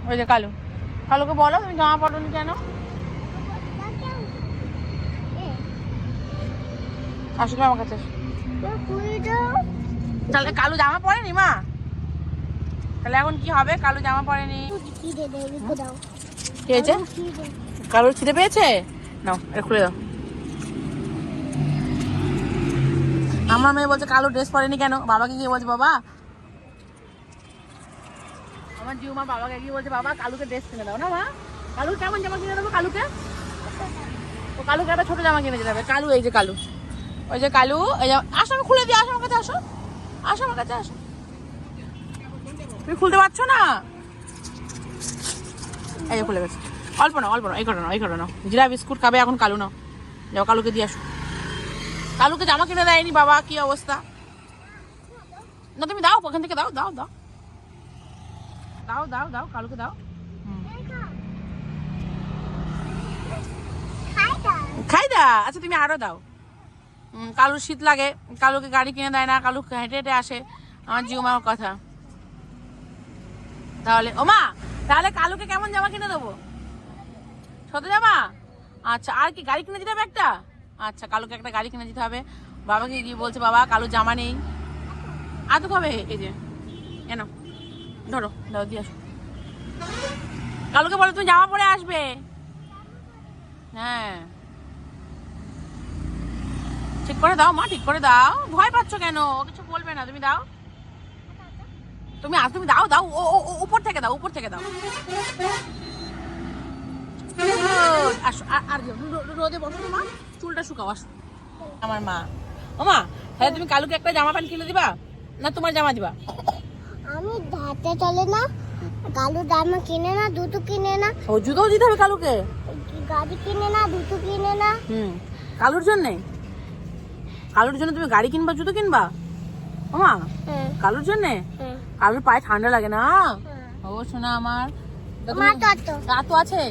ওই যে কালু, কালুকে বলো তুমি জামা পরোনি কেন? আসলে আমার কাছে তাহলে কালু জামা পরেনি মা, তাহলে এখন কি হবে? কালু জামা পরেনি, কি হয়েছে? কালুর খিদে পেয়েছে? নাও এটা খুলে দাও। আমার মেয়ে বলছে কালু ড্রেস পরেনি কেন, বাবাকে গিয়ে বলছে বাবা, আমার জিউ মা বাবাকে গিয়ে বলছে বাবা কালুকে ড্রেস কিনে দাও না মা। কালুকে কেমন জামা কিনে দেবো? কালুকে ও কালুকে একটা ছোট জামা কিনে দিতে হবে। কালু এই যে কালু, ওই যে কালু, এই যে আসো আমি খুলে দিই, আসো আমার কাছে, আসো আসো আমার কাছে আসো। তুমি খুলতে পারছো না? এই যে খুলে গেছে। অল্প না অল্প না, এই ঘটনা এই ঘটনা। জিরা বিস্কুট খাবে এখন কালু, নাও যাও কালুকে দিয়ে আসো। কালুকে জামা কিনে দেয়নি বাবা, কি অবস্থা। না তুমি দাও, ওখান থেকে দাও দাও দাও দাও দাও দাও কালুকে দাও। খাই দা, আচ্ছা তুমি আরো দাও। কালুর শীত লাগে, কালুকে গাড়ি কিনে দেয় না, কালু হেঁটে হেঁটে আসে। আমার জিউ মার কথা। তাহলে ও মা, তাহলে কালুকে কেমন জামা কিনে দেবো? ছোট জামা? আচ্ছা আর কি গাড়ি কিনে দিতে হবে একটা? আচ্ছা কালুকে একটা গাড়ি কিনে দিতে হবে। বাবাকে গিয়ে বলছে বাবা কালু জামা নেই। আর তো কবে এই যে এন ধরো দাও দিয়ে আসো। কালুকে বলো তুমি জামা পরে আসবে। হ্যাঁ ঠিক করে দাও মা, ঠিক করে দাও, ভয় পাচ্ছ কেন? ও কিছু বলবে না, তুমি দাও। তুমি তুমি দাও দাও, ও উপর থেকে দাও, উপর থেকে দাও। আসো আর রোদে বসো মা, চুলটা শুকাও, আসো। আমার মা, ও মা তাহলে তুমি কালুকে একটা জামা প্যান্ট কিনে দিবা না তোমার জামা দিবা? আমি হাতে চলে না, কালু জামা কিনে না, দুটো কিনে না। ও জুতোও দিতে হবে কালুকে? গাড়ি কিনে না, দুটো কিনে না। কালুর জন্য? কালুর জন্য তুমি গাড়ি কিনবা, জুতো কিনবা? ও মা কালুর জন্য? কালুর পায়ে ঠান্ডা লাগে না? ও শোনা আমার, তো আছে।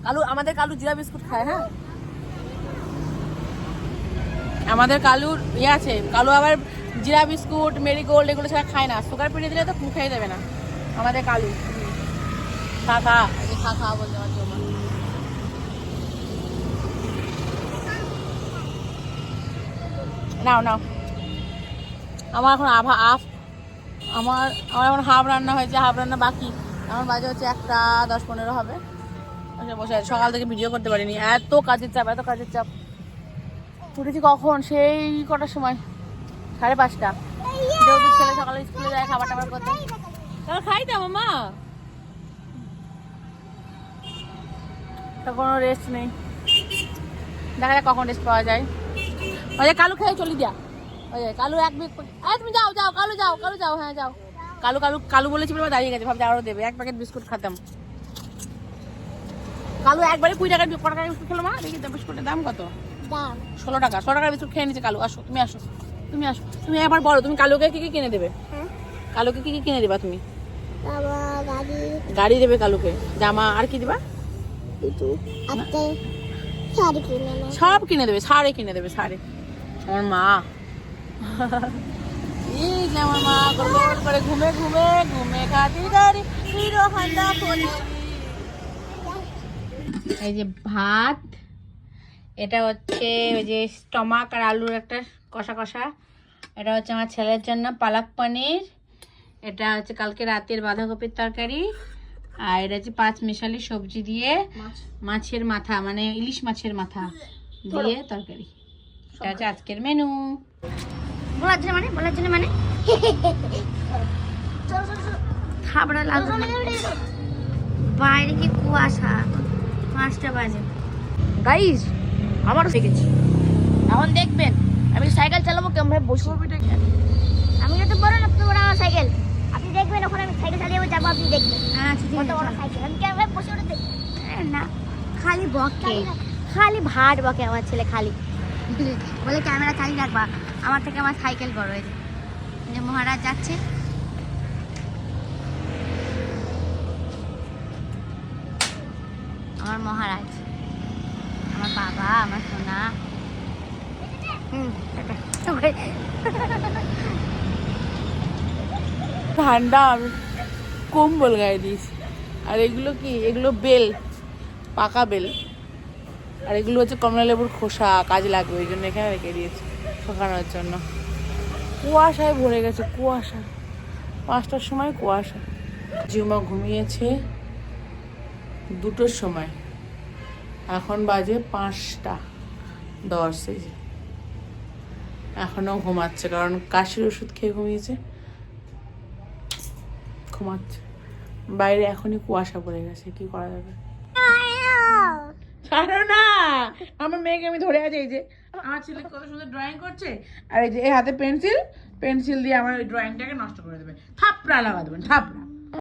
কালু আমাদের কালু জিরা বিস্কুট খায়। হ্যাঁ আমাদের কালুর ইয়ে আছে, কালু আবার জিরা বিস্কুট মেরিগোল্ড এগুলো ছাড়া খায় না। সুগার পিড়ে দিলে তো মুখেই দেবে না আমাদের কালু। খা খা খা খা বলতে আমার জন্য। নাও নাও, আমার এখন আমার এখন হাফ রান্না হয়েছে, হাফ রান্না বাকি। আমার বাজে হচ্ছে 1:10-15 হবে। বসে আছে, সকাল থেকে ভিডিও করতে পারিনি, এত কাজের চাপ, এত কাজের চাপ। উঠেছি কখন, সেই কটার সময়, 5:30। যেহেতু ছেলে সকালে স্কুলে যায় খাবার টাবার করতে, তাহলে খাই তো মামা, তো কোনো রেস্ট নেই। দেখা যাক কখন রেস্ট পাওয়া যায়। ওই যে কালু খেয়ে চলি দিয়া, ওই যে কালু এক বিক, তুমি যাও যাও কালু যাও, কালু যাও, হ্যাঁ যাও। কালু কালু কালু বলেছি বলে দাঁড়িয়ে গেছে, ভাবছি আরো দেবে। 1 প্যাকেট বিস্কুট খাতাম। কালু একবারে 20 টাকার কত টাকার বিস্কুট খেলো মা? দেখি তো বিস্কুটের দাম কত? 16 টাকা। 16 টাকার বিস্কুট খেয়ে নিচ্ছে কালু। আসো তুমি, আসো তুমি, আসো তুমি। এবার বলো তুমি কালুকে কি কি কিনে দেবে? কালুকে কি কি কিনে দেবা তুমি? গাড়ি দেবে কালুকে, জামা, আর কি দিবা? সব কিনে দেবে, শাড়ি কিনে দেবে, শাড়ি। আমার মা আমার মা গোল করে ঘুমে ঘুমে ঘুমে খাতি গাড়ি হিরো হান্ডা ফোনে। এই যে ভাত, এটা হচ্ছে ওই যে স্টমাক আর আলুর একটা কষা কষা। এটা হচ্ছে আমার ছেলের জন্য পালক পনির। এটা হচ্ছে কালকে রাতের বাঁধাকপির তরকারি। আর এটা হচ্ছে 5 মিশালি সবজি দিয়ে মাছের মাথা, মানে ইলিশ মাছের মাথা দিয়ে তরকারি। এটা হচ্ছে আজকের মেনু। বলার জন্য মানে খাবড়া লাগবে। বাইরে কি কুয়াশা, 5টা বাজে। গাইস আমারও শিখেছি, এখন দেখবেন আমি সাইকেল চালাবো কেমন বসবো। আমি যত বড় না তত বড় আমার সাইকেল। আপনি দেখবেন ওখানে আমি সাইকেল চালিয়ে যাবো, আপনি দেখবেন। আচ্ছা কত বড় সাইকেল, আমি কেমন বসে ওটা দেখবেন না। খালি বকে, খালি ভাট বকে আমার ছেলে, খালি বলে ক্যামেরা চালিয়ে রাখবা, আমার থেকে আমার সাইকেল বড়। এই যে মহারাজ যাচ্ছে, আমার মহারাজ, আমার বাবা, আমার সোনা। ঠান্ডা, আমি কম্বল গায়ে দিয়েছি। আর এগুলো কি, এগুলো বেল, পাকা বেল। আর এগুলো হচ্ছে কমলা লেবুর খোসা, কাজে লাগবে, ওই জন্য এখানে রেখে দিয়েছি শুকানোর জন্য। কুয়াশায় ভরে গেছে, কুয়াশা, 5টার সময় কুয়াশা। জিউমা ঘুমিয়েছে 2টোর সময়, এখন বাজে 5টা 10। এই যে এখনো ঘুমাচ্ছে, কারণ কাশির ওষুধ খেয়ে ঘুমিয়েছে, ঘুমাচ্ছে। বাইরে এখনই কুয়াশা পড়ে গেছে, কি করা যাবে? ছাড়ো না, আমার মেয়েকে আমি ধরে আছি। এই যে আমার ছেলে কত সুন্দর ড্রয়িং করছে, আর এই যে এই হাতে পেন্সিল দিয়ে আমার ওই ড্রয়িংটাকে নষ্ট করে দেবে, থাপড়া লাগা দেবেন, থাপড়া।